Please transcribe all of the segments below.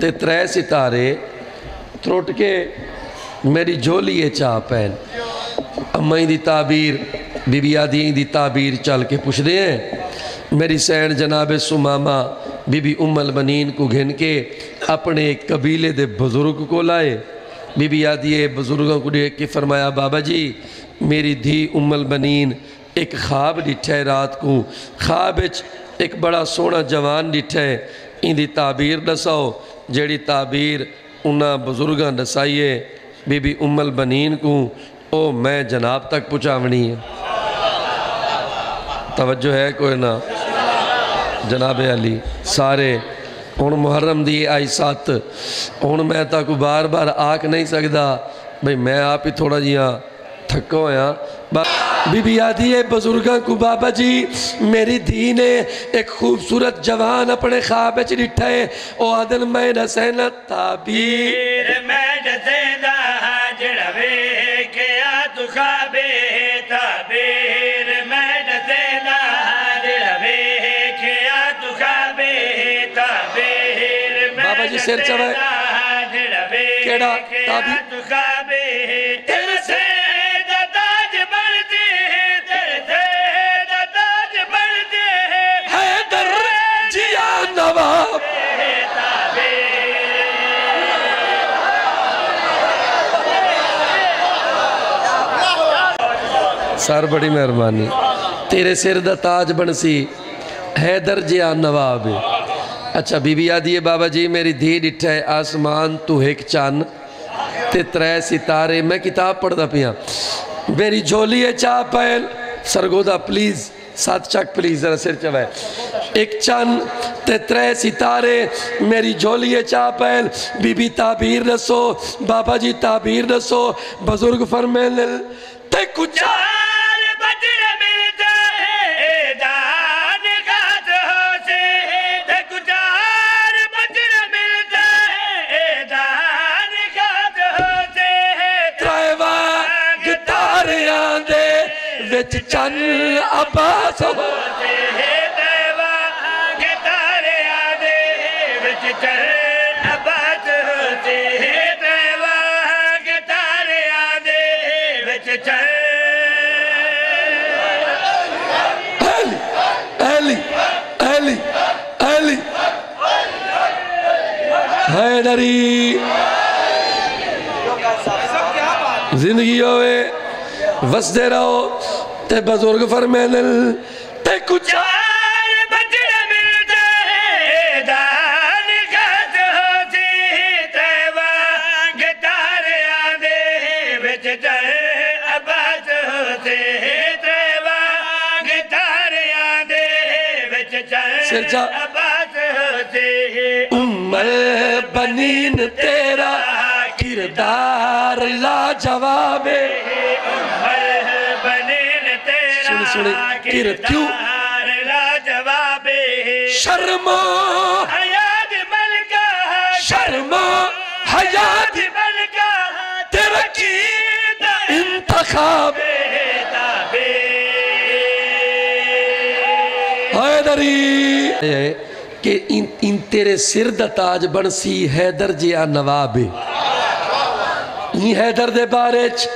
تے ترے ستارے تروٹ کے میری جھولی چاہ پین امائی دی تعبیر بی بی آدھی دی تعبیر چل کے پوچھ دے ہیں میری سین جناب سمامہ بی بی ام البنین کو گھن کے اپنے قبیلے دے بزرگ کو لائے بی بی آدھی بزرگوں کو دیکھ کے فرمایا بابا جی میری دھی ام البنین ایک خواب ڈٹھے رات کو خواب ایک بڑا سونا جوان ڈٹھے ان دی تعبیر دساؤ جیڑی تعبیر انہاں بزرگاں دسائیے بی بی ام البنین کو او میں جناب تک پہنچاونی ہے توجہ ہے کوئی نہ جناب علی سارے ہن محرم دی آئی سات ہن میں تاکو بار بار آکھ نہیں سکدا بھئی میں آپ ہی تھوڑا جیاں تھکو ہویا بی بی آدھی ہے بزرگاں کو بابا جی میری دھی نے ایک خوبصورت جوان اپنے خواب ڈٹھا ہے او عدل میں نسینا تعبیر میں نسینا جڑوے کیا تو خوابے تعبیر میں نسینا جڑوے کیا تو خوابے تعبیر بابا جی سیر چوائے کیڑا تعبیر تو خوابے تیرے سے داداج بڑھتے تیرے سے داداج بڑھتے حیدر جیا نواب سار بڑی مہربانی تیرے سر دا تاج بنسی حیدر جیا نواب اچھا بی بی آدھی ہے بابا جی میری دھی ڈٹھا ہے آسمان تو ایک چان تے ترے ستارے میں کتاب پڑھ دا پیا میری جھولی ہے چاہ پہل سرگودا پلیز ساتھ چک پلیز ذرا سر چوائے ایک چان تے ترے ستارے میری جھولی ہے چاہ پہل بی بی تعبیر رسو بابا جی تعبیر رسو بزرگ فرمیل تے کچھ وچ چن عباس ہوتے ہیں دیوا گتارے آدھے وچ چن عباس ہوتے ہیں دیوا گتارے آدھے وچ چن علی علی علی حیدری زندگی ہوئے وسدے رہو تے بزرگ فرمینل تے کچھ چار بجڑ ملتا ہے دان خط ہوتی تیوہ گتارے آدھے بچ جائے عباس ہوتے تیوہ گتارے آدھے بچ جائے عباس ہوتے ام البنین تیرا کردار لا جواب سنے کرت کیوں شرم حیات ملکہ شرم حیات ملکہ تیرا کی انتخاب حیدری کہ ان تیرے سر دا تاج بنسی حیدر جیا نواب یہ حیدر دے بارچ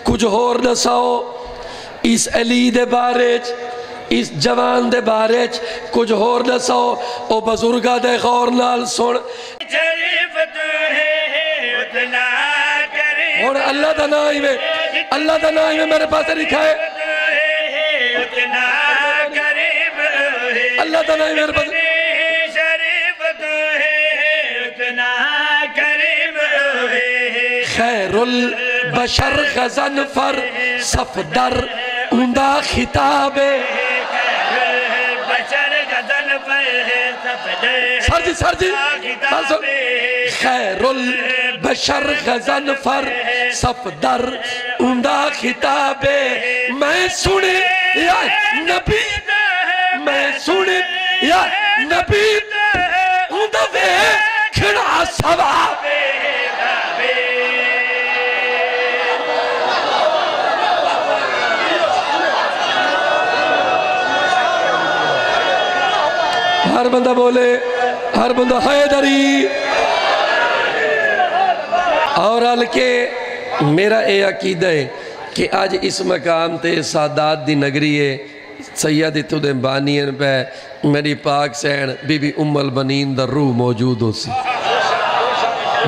کچھ ہور نساؤ اس علی دے بارچ اس جوان دے بارچ کچھ ہور نساؤ او بزرگا دے غور نال سن شریف تو ہے اتنا کریم اور اللہ دا نائی میں میرے پاس لکھا ہے اتنا کریم اللہ دا نائی میرے پاس شریف تو ہے اتنا کریم خیر البشر غزنفر صفدر اندہ خطاب سر جی خیر البشر غزنفر صفدر اندہ خطاب میں سنے یا نبی میں سنے یا نبی اندہ وے کھڑا سواب ہر بندہ بولے ہر بندہ حیدری اور ہلکے میرا اے عقیدہ ہے کہ آج اس مقام تے سادات دی نگری ہے سید اتو دے بانین پہ میری پاک سین بی بی ام البنین دا روح موجود ہو سی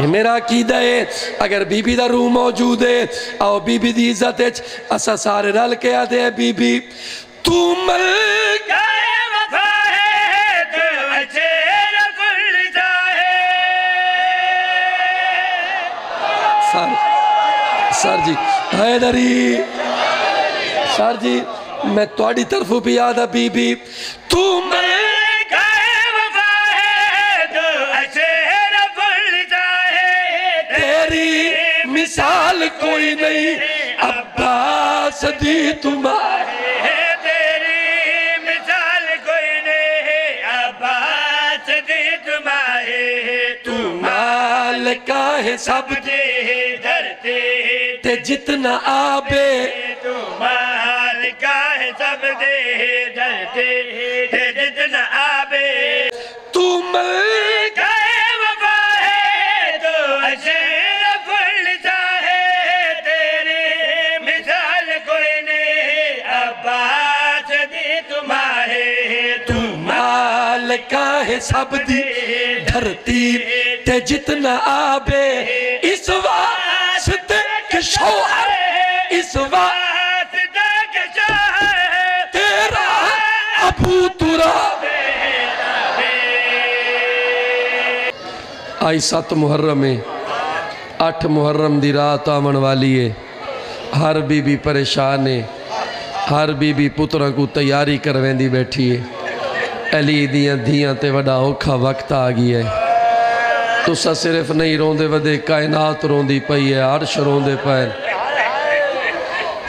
یہ میرا عقیدہ ہے اگر بی بی دا روح موجود ہے او بی بی دی عزت ہے اسا سارے رل کے آدھے ہیں بی بی تو ملک وفا ہے تو اچھر کل جائے سر جی حیدری سر جی میں توڑی طرف بھی آدھا بی بی تو ملک وفا ہے تو اچھر کل جائے تیری مثال کوئی نہیں عباس دی تمہارے تیری مثال کوئی نہیں عباس دی تمہارے مال کا ہے سب دے دھرتے تے جتنا آبے تو مال کا ہے سب دے دھرتے جتنا آبے تو ملک کا وفا ہے تو اشرف الجاہے تیری مثال کوئی نہیں عباس دی تمہارے مال کا ہے سب دی دھرتی تے جتنا آبے اس واسطے کہ شوہر اس واسطے کہ شوہر تیرا ابو تراب آئی 7 محرم ہے 8 محرم دی رات آمن والی ہے ہر بی بی پریشان ہے ہر بی بی پترہ کو تیاری کرویں دی بیٹھی ہے علی دیاں دھیاں تے وڈا اوکھا وقت آگی ہے تو سا صرف نہیں روندے ودے کائنات روندی پئی ہے عرش روندے پائے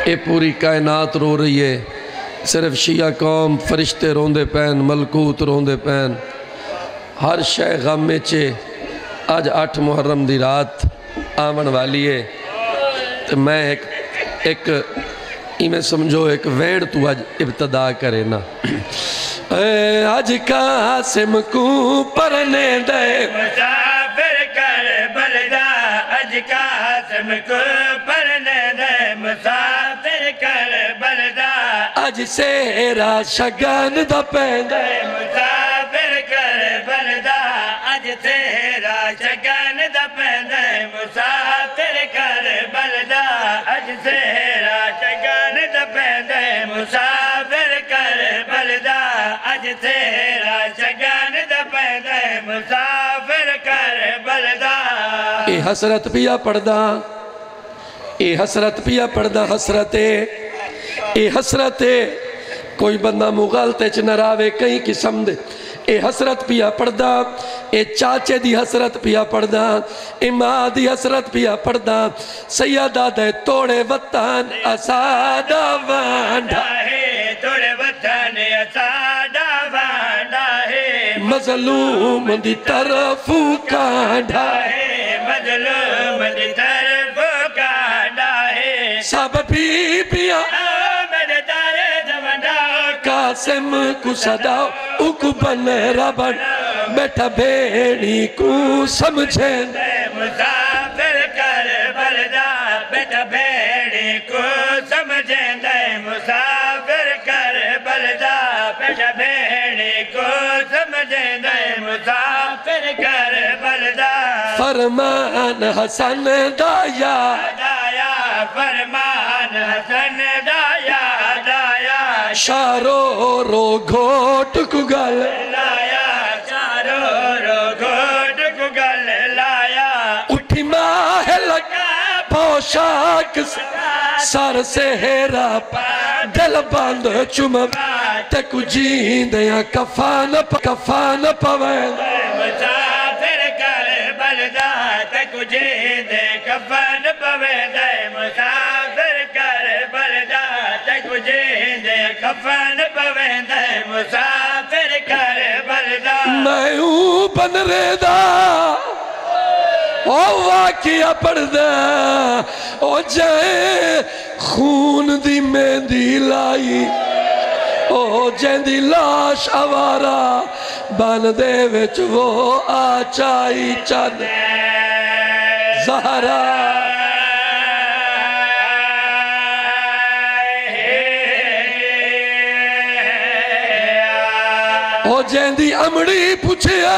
اے پوری کائنات رو رہی ہے صرف شیعہ قوم فرشتے روندے پین ملکوت روندے پین ہر شے غم میں چے آج 8 محرم دی رات آمن والی ہے تو میں ایک میں سمجھو ایک ویڑ تو آج ابتدا کرے نا آج قاسم کو پرنے دے مسافر کر بلدا اج قاسم کو پرنے دے مسافر کر بلدا اج سیرا شگن دا پیندے مسافر کر بلدا اج تیرا شگن دا پیندے مسافر کر بلدا اج تیرا شگن دا پیندے مسافر کر بلدا اج تیرا شگن دا پیندے مسافر کر بلدا اے حسرت پیا پڑدا اے حسرت پیا پڑدا حسرتے اے حسرتے کوئی بندہ مغالتے چ نراوے کہیں قسم دے اے حسرت پیا پڑدا اے چاچے دی حسرت پیا پڑدا اے ماں دی حسرت پیا پڑدا سیدہ دے توڑے وطن اسادہ وانڈا توڑے وطن اسادہ وانڈا مظلوم دی طرف کانڈا مظلوم دی طرف کانڈا سب بی بیا قاسم کو صداؤ اکو بن ربن بیٹھا بھیڑی کو سمجھیں مسافر کر بلدا بیٹھا بھیڑی کو سمجھیں دے مسافر کر بلدا بیٹھا بھیڑی کو سمجھیں دے مسافر کر بلدا فرمان حسن دایا دایا فرمان حسن دایا دایا شارو رو گھوٹ کو گل لایا چارو رو گھوٹ کو گل لایا اٹھی ماہ لگا پوشاک سر سے ہیرا دل باندھ چمم تکو جیندیاں کفان پوین مسافر کر بلدا تکو جیندے کفان پوین مسافر کر بلدا تکو جیندے کفان پوین مسافر کر بلدا میں ہوں بن ریدہ او واقعہ پڑھدا او جائے خون دی مہندی لائی او جیندی لاش آوارا بان دے وچ وہ آچائی چند زہرا او جیندی امڑی پوچھیا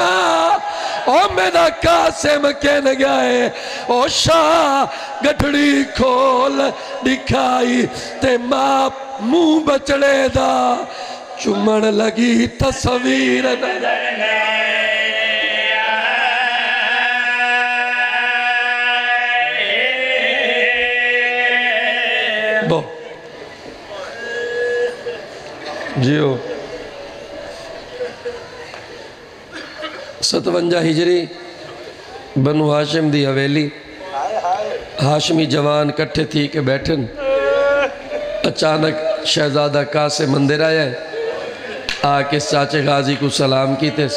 او میرا قاسم کہن گئے او شاہ گٹھڑی کھول دکھائی تے ماں منہ بچڑے دا چمن لگی تصویر نظر بو جیو 57 ہجری بنو ہاشم دی حویلی ہاشمی جوان کٹھے تھی کہ بیٹھن اچانک شہزادہ قاسم مندر آیا ہے آکے چاچے غازی کو سلام کیتے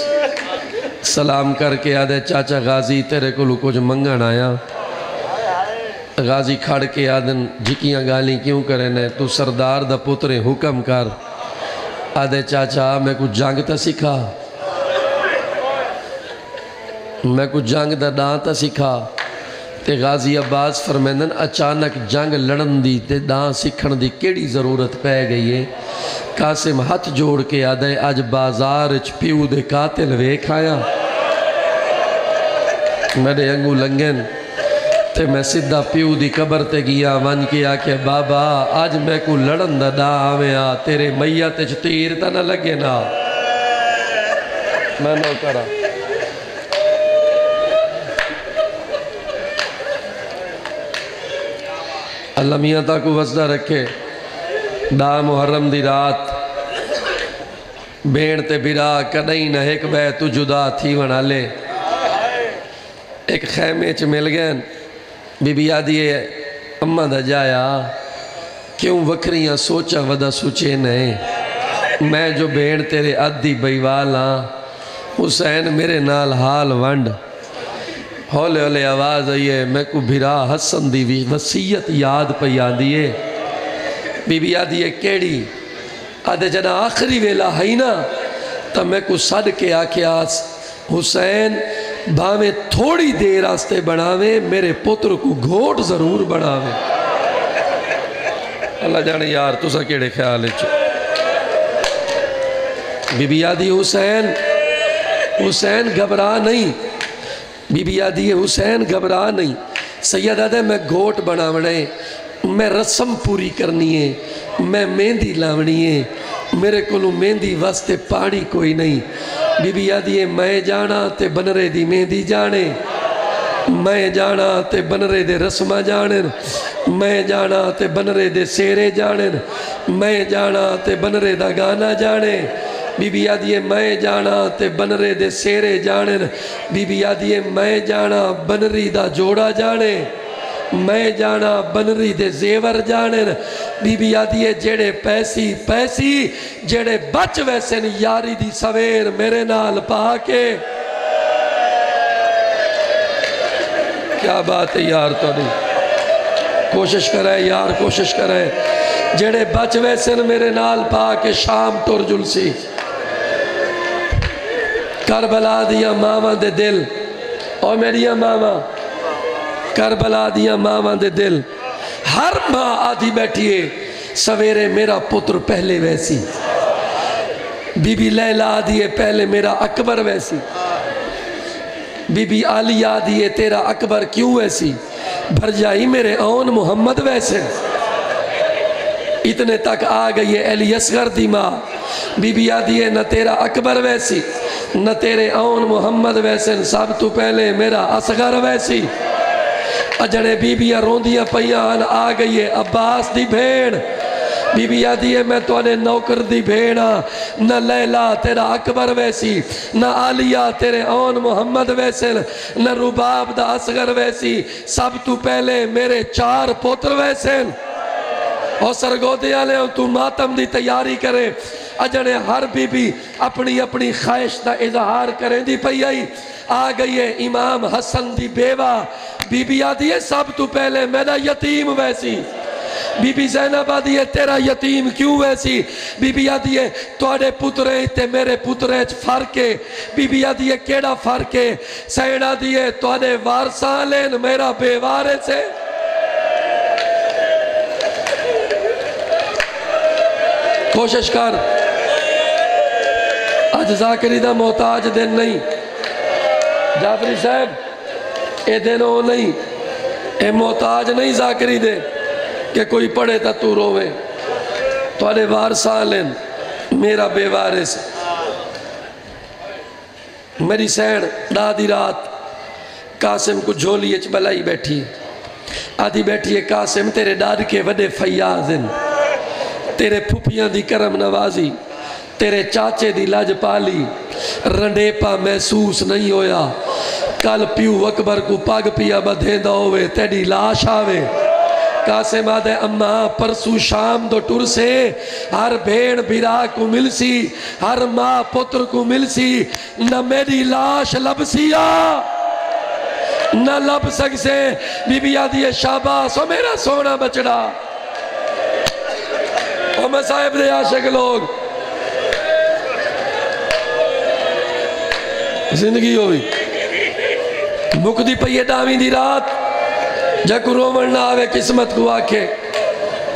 سلام کر کے آدھے چاچا غازی تیرے کو کچھ منگن آیا غازی کھڑ کے آدھن جھکیاں گالی کیوں کرنے تو سردار دا پترے حکم کر آدھے چاچا میں کچھ جنگ تا سکھا میں کچھ جنگ دا دان تا سکھا تے غازی عباس فرمیندن اچانک جنگ لڑن دی تے دان سکھن دی کیڑی ضرورت پہ گئی ہے قاسم ہاتھ جوڑ کے آدھے آج بازار پیو دے قاتل ویکھ آیا میرے انگو لنگن تے میں صدہ پیو دی قبر تے گیا ون کے آکے بابا آج میں کو لڑن دا دا آویں تیرے میت تیر تا نہ لگے نا میں نو کرا اللہ میاں تا کو وزدہ رکھے دا محرم دی رات بین تے برا کدیں نہ ایک بے تو جدا تھی ونا لے ایک خیمے چ مل گئن بی بی آدھیے اممہ دا جایا کیوں وکریاں سوچا ودا سوچے نہیں میں جو بین تیرے عدی بیوالا حسین میرے نال حال ونڈ ہولے ہولے آواز آئیے میں کو بھرا حسن دی وسیعت یاد پہ یادیے بی بی آدھیے کیڑی آدھے جنا آخری ویلا ہے نا تا میں کو صد کے آکے آس حسین بھاویں تھوڑی دیر آستے بڑھاویں میرے پتر کو گھوٹ ضرور بڑھاویں اللہ جانے یار تو سا کیڑے خیالے چھو بی بی آدھی حسین گھبرا نہیں بی بی آدھی حسین گھبرا نہیں سید آدھے میں گھوٹ بڑھاونے میں رسم پوری کرنی ہے میں مہندی لاونی ہے میرے کولوں مہندی واسطے پانی کوئی نہیں بی بی آدھی میں جانا تے بنرے دی مہندی جانے میں جانا تے بنرے دے رسمہ جانے میں جانا تے بنرے دے سیرے جانے میں جانا تے بنرے دا گانا جانے بی بی آدھی میں جانا تے بنرے دے سیرے جانے بی بی آدھی میں جانا بنری دا جوڑا جانے میں جانا بنری دے زیور جانے بی بی آدھی جیڑے پیسی جیڑے بچ ویسے یاری دی سویر میرے نال پا کے کیا بات ہے یار تو نہیں کوشش کرے یار کوشش کرے جیڑے بچ ویسے میرے نال پا کے شام تور جلسی کربلا دیا ماما دے دل اور میری ماما کربلا دیا ماما دے دل ہر ماں آدھی بیٹھیے سویرے میرا پتر پہلے ویسی بی بی لیلہ آدھی پہلے میرا اکبر ویسی بی بی آلی آدھی تیرا اکبر کیوں ویسی بھر جائی میرے اون محمد ویسے اتنے تک آ گئی ہے علی اصغر دی ماں بی بی آدھی نہ تیرا اکبر ویسی نہ تیرے اون محمد ویسے سب تو پہلے میرا اصغر ویسی اجڑے بی بی روندیاں پیان آ گئی ہے عباس دی بھیڑ بی بی آدھی میں تو نے نوکر دی بھیڑا نہ لیلہ تیرا اکبر ویسی نہ آلیہ تیرے اون محمد ویسے نہ رباب دا اصغر ویسی سب تو پہلے میرے 4 پوتر ویسے اور سرگودیاں لے تو ماتم دی تیاری کرے اجڑے ہر بی بی اپنی اپنی خواہش دا اظہار کریں دی پئی آئی آ گئی ہے امام حسن دی بیوہ بی بی آدھی ہے سب تو پہلے میرا یتیم ویسی بی بی زینب آدھی ہے تیرا یتیم کیوں ویسی؟ بی بی آدھی ہے توڑے پترے تے میرے پترے فرق ہے۔ بی بی آدھی ہے کیڑا فرق ہے؟ سین آدھی ہے توڑے وارثاں لین میرا بے وارث ہے۔ کوشش کر آج ذاکری دا محتاج دن نہیں، جعفری صاحب اے دن ہو نہیں، اے محتاج نہیں ذاکری دے کہ کوئی پڑھے تا تو روے، توڑے وارثاں لین میرا بے وارث ہے۔ میری سین دادی رات قاسم کو جھولی اچ بلائی بیٹھی آدھی بیٹھی ہے قاسم تیرے ڈاڈ کے وڈے فیاض ہیں، تیرے پھپیاں دی کرم نوازی، تیرے چاچے دی لاج پالی، رنڈیپا محسوس نہیں ہویا، کل پیو اکبر کو پاگ پیا بدھیندہ ہوئے تیری لاش آوے۔ قاسم آدھے اماں پرسو شام دو ٹر سے ہر بھیڑ بیرا کو مل سی، ہر ماں پتر کو مل سی، نہ میری لاش لب سیا نہ لب سک سے۔ بی بی آدھی ہے شاباس او میرا سونا بچڑا، او میں صاحب دے عاشق لوگ زندگی ہوئی مک دی پئیے ڈاویں دی رات جا کو رومن نہ آوے قسمت کو آکھے،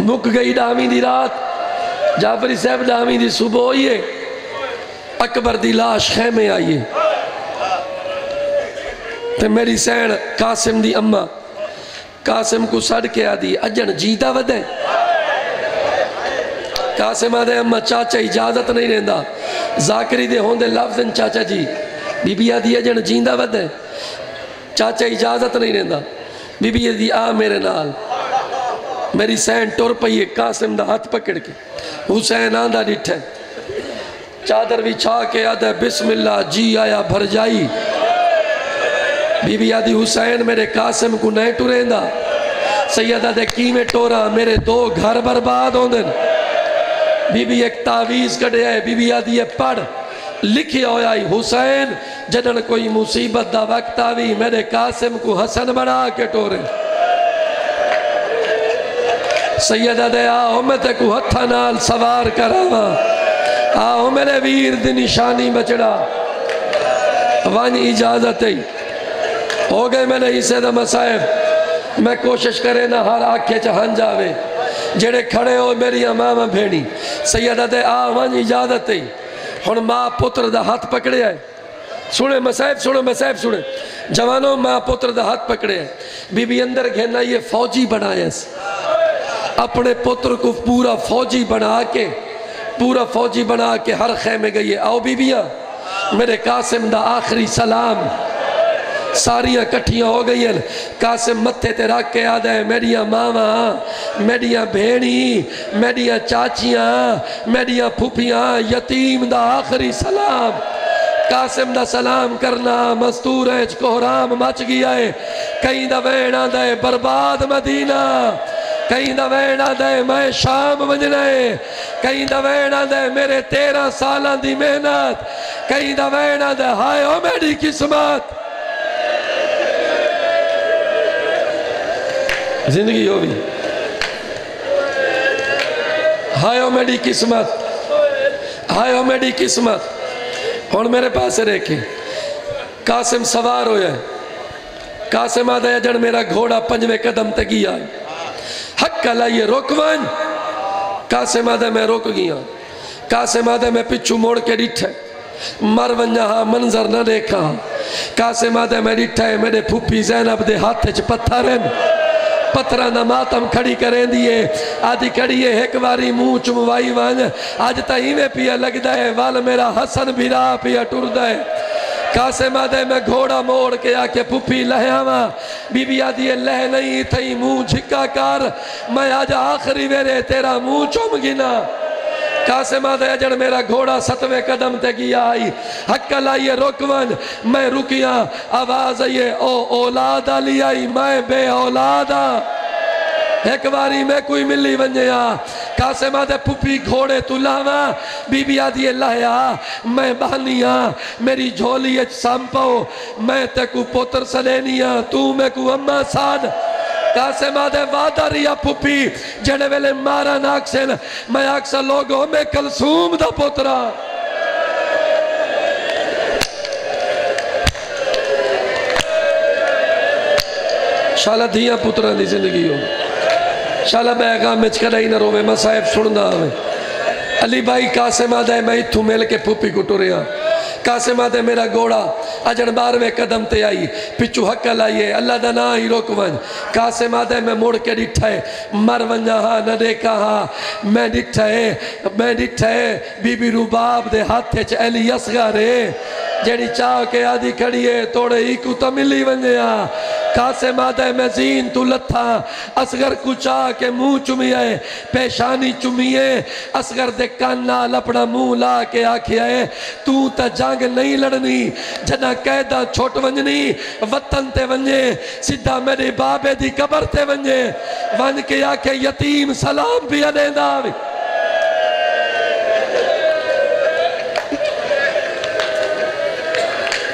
مک گئی ڈاویں دی رات، جعفری صاحب ڈاویں دی صبح ہوئیے، اکبر دی لاش خیمے آئیے، تے میری سین قاسم دی اممہ قاسم کو سڑ کے آدھی اجن جیدہ ودے، قاسم آدھے اممہ چاچا اجازت نہیں رہندا، ذاکری دے ہوندے لفظن چاچا جی، بی بی آدھی اجن جیندہ ودے، چاچا اجازت نہیں رہندا، بی بی آدھی آ میرے نال، میری سین ٹور پئیے قاسم دا ہاتھ پکڑ کے، حسین آندہ ڈٹھے، چادر بھی چھا کے آدھے بسم اللہ جی آیا بھر جائی، بی بی آدھی حسین میرے قاسم کو نہیں ٹوریں دا، سیدہ دے کیمیں ٹورا میرے دو گھر برباد ہوں دن، بی بی ایک تعویز کڑے آئے، بی بی آدھی ہے پڑھ لکھی ہوئی آئی حسین جنن کوئی مصیبت دا وقت آوی میرے قاسم کو حسن بنا کے ٹورے، سیدہ دے آہو میں تے کو ہتھا نال سوار کراوا، آہو میرے ویر دی نشانی بچڑا، وانی اجازت ہے ہو گئے میں نے اسے دا مسائب، میں کوشش کرے نہ ہر آنکھیں چہن جاوے، جڑے کھڑے ہو میری امامہ بھیڑی، سیدہ دے آوان اجازت ہے، ہن ماں پتر دا ہاتھ پکڑے آئے، سنے مسائب سنے، جوانوں ماں پتر دا ہاتھ پکڑے آئے، بی بی اندر گھینا یہ فوجی بنایا سے، اپنے پتر کو پورا فوجی بنا کے ہر خیمے گئی ہے، آؤ بی بیاں میرے قاسم دا آخری سلام، ساریاں کٹھیاں ہو گئی ہیں، قاسم متھے تے رکھ کے آدھے میریاں ماما، میریاں بھیڑی، میریاں چاچیاں، میریاں پھوپیاں، یتیم دا آخری سلام، قاسم دا سلام کرنا مستور ہے کوہرام مچ گیا ہے، کہیں دا وینا دے برباد مدینہ، کہیں دا وینا دے میں شام بجنا ہے، کہیں دا وینا دے میرے 13 سالہ دی محنت، کہیں دا وینا دے ہائے او میری قسمت، زندگی ہوئی ہائے او میری قسمت، اور میرے پاس ریکھیں قاسم سوار ہو جائے، قاسم آدھا جن میرا گھوڑا 5ویں قدم تگی آئے، حق کا لائیے رکوان، قاسم آدھا میں رک گیا، قاسم آدھا میں پچھو موڑ کے ڈٹھے، مرون جہاں منظر نہ دیکھا، قاسم آدھا میں ڈٹھے میرے پھوپی زینب دے ہاتھ چ پتھرن، پتھرہ نہ ماتم کھڑی کریں دیئے، آدھی کھڑی ہے ایک باری منہ چموائی وانج، آج تاہی میں پیا لگ دائے، وال میرا حسن بھیرا پیا ٹر دائے، قاسم آدھے میں گھوڑا موڑ کے آکے پھوپی لہیاں، بی بی آدھی ہے لہ نہیں تھئی منہ جھکا کر، میں آج آخری ویرے تیرا منہ چم گنا، قاسم آدھے جن میرا گھوڑا 7ویں قدم تے گیا آئی، حق لائیے رکون، میں رکیاں، آواز آئیے او اولاد آلی آئی، میں بے اولادا، ایک باری میں کوئی ملی ونجیا، قاسم آدھے پھوپی گھوڑے تو لاوا، بی بی آدھی لہیا، میں بہنیاں، میری جھولی اچ سامپو، میں تے کو پتر سلینیاں، تو میں کو اممہ ساد، قاسم آدھے وعدہ ریا پھپی جڑے ویلے مارا ناکسن میں اکثر لوگوں میں کلثوم دا پترا شالا دھیاں پتران دی زندگی ہو شالا بیگا مچ کرائی نہ روے مسائب سننا ہوئے علی بھائی قاسم آدھے میں اتھو مل کے پھپی کو ٹوریا قاسم آدھے میرا گوڑا اجن باروے قدم تے آئی پچھو حقل آئیے اللہ دا نا ہی روک ون قاسم آدھے میں موڑ کے ڈٹھائے مر ونجا ہاں نہ دیکھا ہاں میں ڈٹھائے بی بی روباب دے ہاتھے چھ ایلی اصغر ہے جیڑی چاہ کے آدھی کھڑیے توڑے ہی کو تا ملی ونجے ہاں قاسم آدھے میں زین تو لتھا اصغر کو چاہ کے منہ چمیئے پیشانی چمیئے اصغر دے کانا لپڑا منہ لا کے آکھیائے تو تا جانگ نہیں لڑنی جنا قیدہ چھوٹ ونجنی وطن تے ونجے سدھا میرے بابے دی قبر تے ونجے ون کے آکھے یتیم سلام بھی انے داوی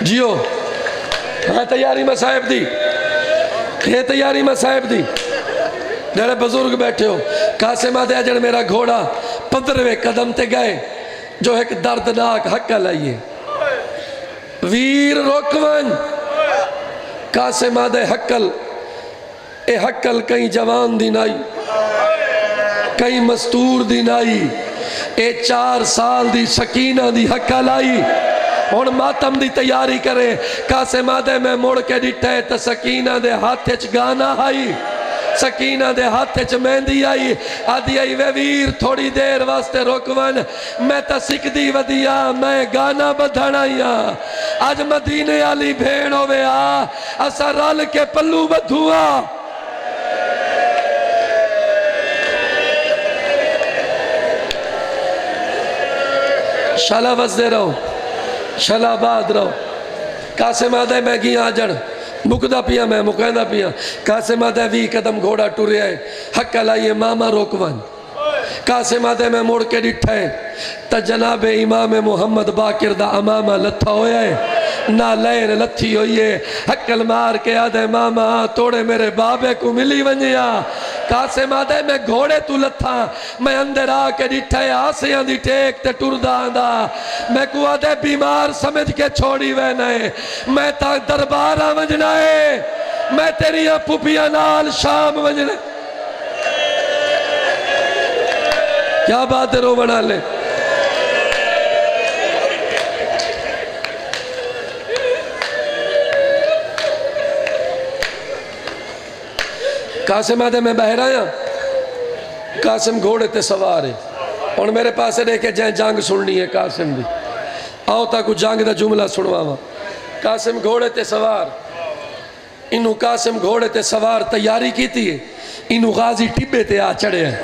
جیو ہاں تیاری مسائب دی یہ تیاری مسائب دی میرے بزرگ بیٹھے ہو قاسم آدھے اجن میرا گھوڑا 15ویں قدم تے گئے جو ایک دردناک حقل آئیے ویر روکون قاسم آدھے حقل اے حقل کہیں جوان دی نائی کہیں مستور دی نائی اے 4 سال دی سکینہ دی حقل آئی ہون ماتم دی تیاری کرے قاسم آدھے میں موڑ کے ڈٹھے تا سکینہ دے ہاتھے چھ گانا آئی سکینہ دے ہاتھے چھ مہندی آئی آدھی آئی وے ویر تھوڑی دیر واسطے روکون میں تا سکھ دی ودیا میں گانا بدھڑائیا آج مدینے علی بھین ہوئے اسا رال کے پلو بدھوا شالا وزدے رہو شالا آباد رہو قاسم آدھے میں گی آجڑ مکدہ پیا میں مقیدہ پیا قاسم آدھے وی قدم گھوڑا ٹورے آئے حق لائیے ماما روکوان قاسم آدھے میں موڑ کے ڈٹھائے تا جناب امام محمد باقر دا امامہ لتھا ہویا ہے نا لین لتھی ہوئی ہے حقل مار کے آدھے ماما توڑے میرے بابے کو ملی ونجیا قاسم آدھے میں گھوڑے تو لتھا میں اندر آ کے ڈٹھائے آسیاں دی ٹیک تے ٹور دا میں کو آدھے بیمار سمجھ کے چھوڑی وینے میں تا دربارہ ونجنا ہے میں تیری پھپیاں نال شام ونجنا کیا بات ہے رو بنا لے قاسم آدھے میں بہر آیا قاسم گھوڑے تے سوار ہے اور میرے پاس دیکھے جائیں جانگ سننی ہے قاسم دی آؤ تا کو جانگ دا جملہ سنوا ہوا قاسم گھوڑے تے سوار انہوں قاسم گھوڑے تے سوار تیاری کی تھی انہوں غازی ٹبے تے آ چڑھے ہیں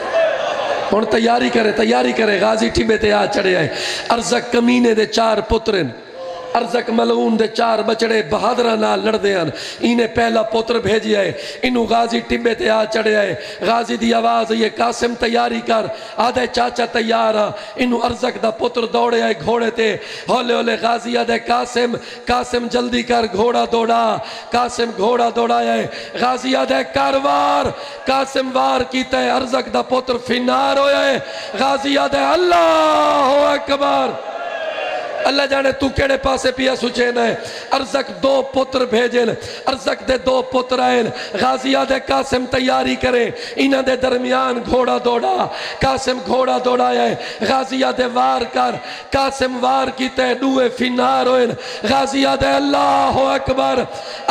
اور تیاری کرے غازی ٹبے تے آ چڑھے ہیں ارزق کمینے دے 4 پترن ارزق ملعون دے 4 بچڑے بہادرہ نال لڑ دے ہیں انہیں پہلا پتر بھیجی ہے انہوں غازی ٹبے تے آ چڑھے ہیں غازی دی آواز یہ قاسم تیاری کر آدھے چاچا تیار انہوں ارزق دا پتر دوڑے آئے گھوڑے تے ہولے ہولے غازی آدھے قاسم جلدی کر گھوڑا دوڑا قاسم گھوڑا دوڑا ہے غازی آدھے کاروار قاسم وار کیتا ہے ارزق دا پتر فنار ہویا ہے غازی آدھے اللہ اکبر اللہ جانے تو کیڑے پاسے پیا سچین ہے ارزق 2 پتر بھیجن ارزق دے 2 پتر آئین غازی آدھے قاسم تیاری کرے انہ دے درمیان گھوڑا دوڑا قاسم گھوڑا دوڑا ہے غازی آدھے وار کر قاسم وار کی تے دوئے فنار ہوئن غازی آدھے اللہ اکبر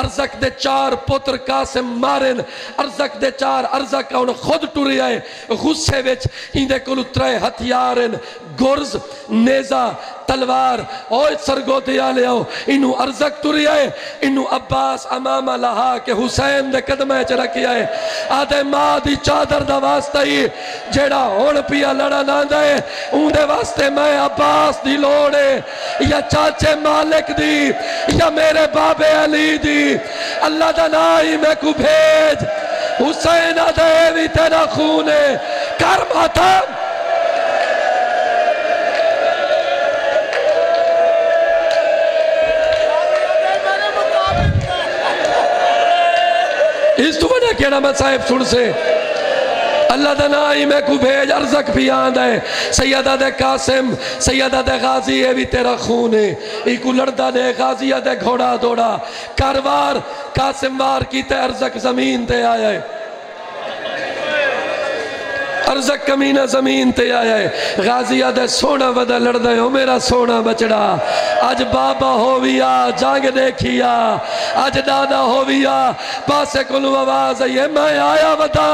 ارزق دے 4 پتر قاسم مارن ارزق دے 4 ارزق ان خود ٹوری آئے غصے وچ اندے کلو 3 ہتھیارن گرز نیزہ تلوار اوہ سرگو دیا لے آؤ انہوں ارزق توری آئے انہوں عباس امامہ لہا کے حسین دے قدمہ چرکی آئے آدھے ماں دی چادر دا واسطہ ہی جیڑا ہون پیا لڑا نہ دے ان دے واسطے میں عباس دی لوڑے یا چاچے مالک دی یا میرے بابے علی دی اللہ دا نائی میں کو بھیج حسین آدھے بھی تیرا خونے کر ماتم اس تو بنا کیڑا میں صاحب سن سے اللہ دا نائی میں کو بھیج ارزق بھی آن ہے سیدہ دے قاسم سیدہ دے غازی ہے بھی تیرا خون ہے ایکو لڑدہ دے غازیہ دے گھوڑا دوڑا کاروار قاسم وار کی تے ارزق زمین تے آیا ہے ارزق کمینہ زمین تے آیا ہے غازیہ دے سونا ودا لڑدہ ہے میرا سونا بچڑا آج بابا ہوویا جانگ دیکھیا آج دادا ہوویا پاسے کلو آواز ہے میں آیا ودا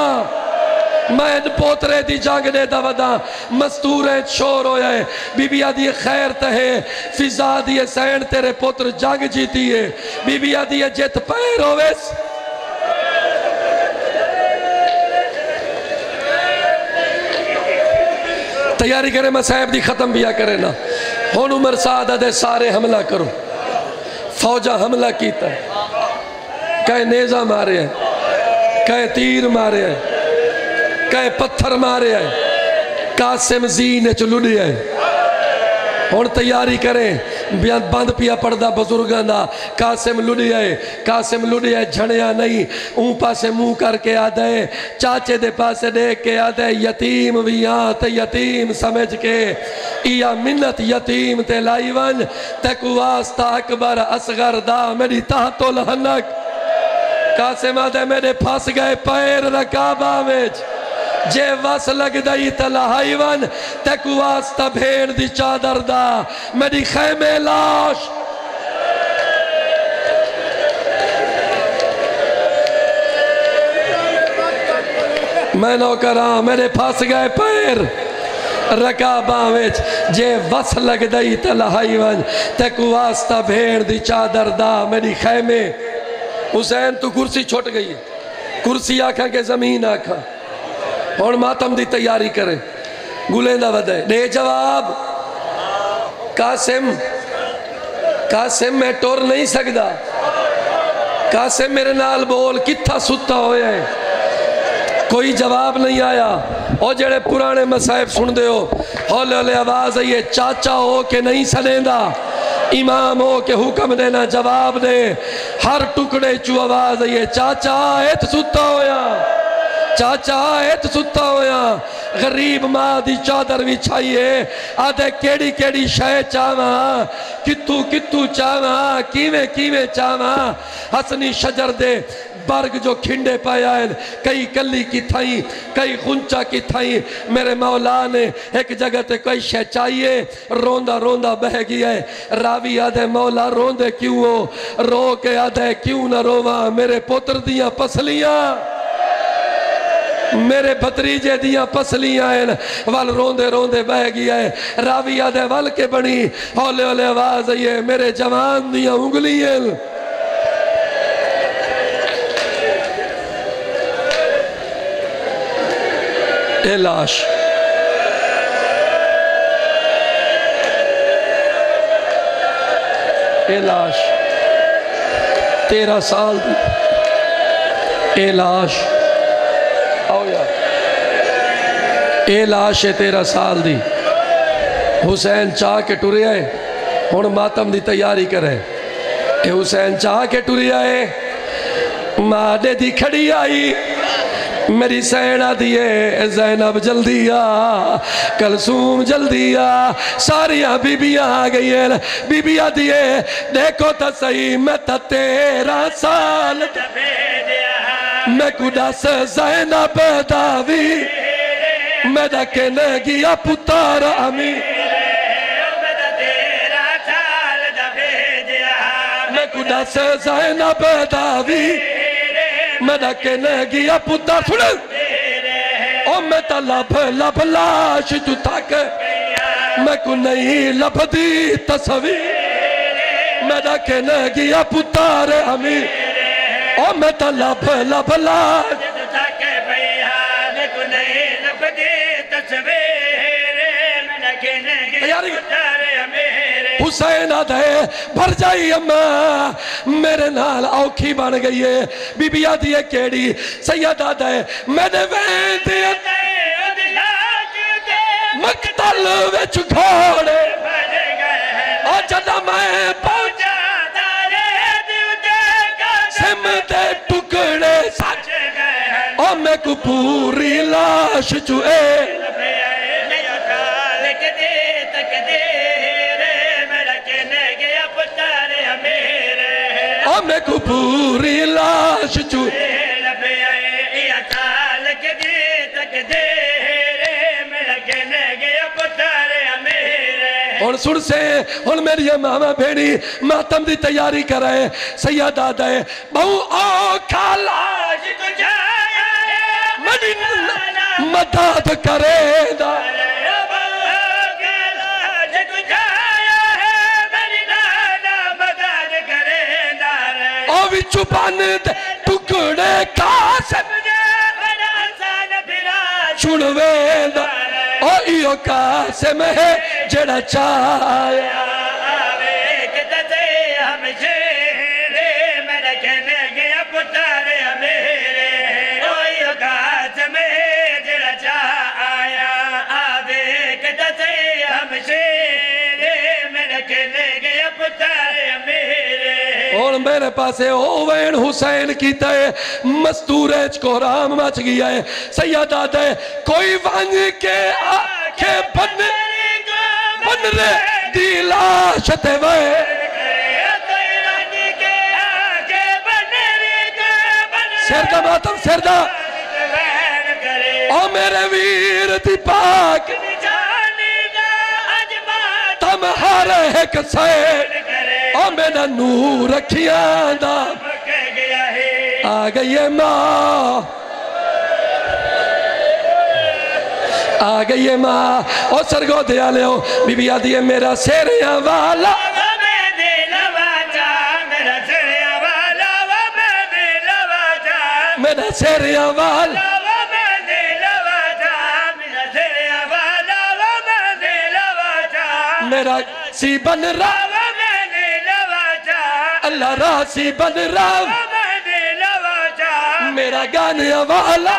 میں پوترے دی جانگ دے دا ودا مستورے شور ہویا ہے بی بی آدھی خیر تہے فضا دی سین تیرے پوتر جانگ جیتی ہے بی بی آدھی جت پیر ہوئیس تیاری کرے میں صاحب دی ختم بیا کرے نا ہون عمر سعادہ دے سارے حملہ کرو فوجہ حملہ کیتا ہے کہے نیزہ مارے ہیں کہے تیر مارے ہیں کہے پتھر مارے ہیں قاسم زین چلوڑی ہے ہون تیاری کریں بند پیا پردہ بزرگاں دا قاسم لڑی ہے جھڑیا نہیں اون پاسے منہ کر کے آدھے چاچے دے پاسے دیکھ کے آدھے یتیم ویاں تے یتیم سمجھ کے یا منت یتیم تے لائی ون تے کو واسطہ اکبر اصغر دا میری تحت الحنک قاسم آدھے میرے پھاس گئے پیر رکابہ ویچ جے وس لگ دائی تلہائی ون تیکو واسطہ بھیڑ دی چادر دا میری خیمے لاش میں نوکران میرے پھاس گئے پیر رکاباں ویچ جے وس لگ دائی تلہائی ون تیکو واسطہ بھیڑ دی چادر دا میری خیمے حسین تو کرسی چھوٹ گئی کرسی آکھاں کے زمین آکھاں اور ماتم دی تیاری کرے گولیندہ ودے دے جواب قاسم میں ٹور نہیں سکدا قاسم میرے نال بول کتھا ستا ہویا ہے کوئی جواب نہیں آیا اور جڑے پرانے مصائب سن دے ہو ہولے ہولے آواز ہے یہ چاچا ہو کہ نہیں سنیندہ امام ہو کہ حکم دینا جواب دے ہر ٹکڑے چو آواز ہے یہ چاچا ایت ستا ہویا چاچا ایت ستا ہویا غریب ماں دی چادر بھی چھائیے آدھے کیڑی کیڑی شے چاہاں کتو چاہاں کیویں چاہاں حسنی شجر دے برگ جو کھنڈے پایا ہے کئی کلی کی تھائیں کئی خنچا کی تھائیں میرے مولا نے ایک جگہ تے کوئی شے چاہیے روندہ بہ گیا ہے راوی آدھے مولا روندے کیوں ہو رو کے آدھے کیوں نہ رواں میرے پتر دیاں پسلیاں میرے بھتریجے دیاں پسلیاں ہیں وال روندے بہ گیا ہے راوی آدھے وال کے بنی ہولے ہولے آواز ہے میرے جوان دیاں انگلی ہیں اے لاش اے لاش 13 سال دی اے لاش آؤ یار اے لاش ہے 13 سال دی حسین چاہ کے ٹورے آئے ہون ماتم دی تیاری کرے اے حسین چاہ کے ٹورے آئے مادے دی کھڑی آئی میری سینہ دیئے زینب جلدی آ کلثوم جلدی آ ساریاں بیبیاں آ گئی ہیں بیبیاں دیئے دیکھو تا صحیح میں تا 13 سال میں کدس زینب داوی میں دا کہنے گیا پتار امی میں کدس زینب داوی میں دا کہنے گیا پتار سنن او میں تا لب لاش جو تک میں کو نہیں لب دی تصویر میں دا کہنے گیا پتار امی او میں تا لب لاش جو تک میں کو نہیں لب دی تصویر میں دا کہنے گیا پتار امی حسین آدھے بھر جائی اماں میرے نال اوکھی بن گئی ہے بی بی آدھی ہے کیڑی سید آدھے میں نے وین دیا مقتل وچ گھوڑے اور جدہ میں پہنچا سم دے ٹکڑے ساتھ میں کو پوری لاش چوئے میں کو پوری لاش چوئے اور سن سے اور میری ماما بھیڑی ماتم دی تیاری کر رہے سیدہ دے بہو آو کھالا مدد کرے دا اوی چپان دے ٹکڑے قاسم چھوڑوے دا او ایو قاسم ہے جڑا چاہیا آوے کتے ہم شیرے میں رکھنے گیا پتارے میرے اوئی قاسم ہے جڑا چاہیا آوے کتے ہم شیرے میں رکھنے گیا پتارے میرے اور میرے پاسے اوین حسین کی تے مستورے چکورام مچ گیا ہے سیدہ دے کوئی وانگ کے آنکھیں بن رہے دیلا شتے وے سردہ ماتم سردہ او میرے ویر دی پاک تم ہر ایک سین او میرا نور رکھیاں دا آگئی ماں آگئی ماں او سرگو دیا لے ہو بی بی آدھی ہے میرا سیریاں والا میرا سیریاں والا میرا سی بن رہا اللہ راسی بن رہا میرا گانے والا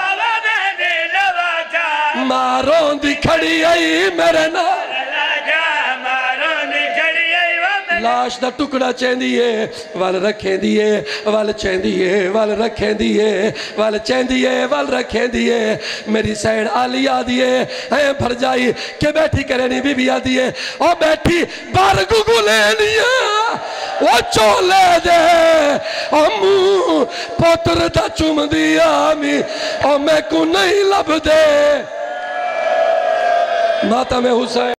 مارون دی کھڑی آئی میرے نام لاش دا ٹکڑا چین دیئے وال رکھیں دیئے وال چین دیئے وال رکھیں دیئے وال چین دیئے وال رکھیں دیئے میری سیڑ آلی آدھیے ہیں بھر جائی کہ بیٹھی کرنی بی بی آدھیے او بیٹھی بار گگو لینیا وہ چولے دے او مو پوتر دا چوم دیا می او میں کو نہیں لب دے ماتا میں حسین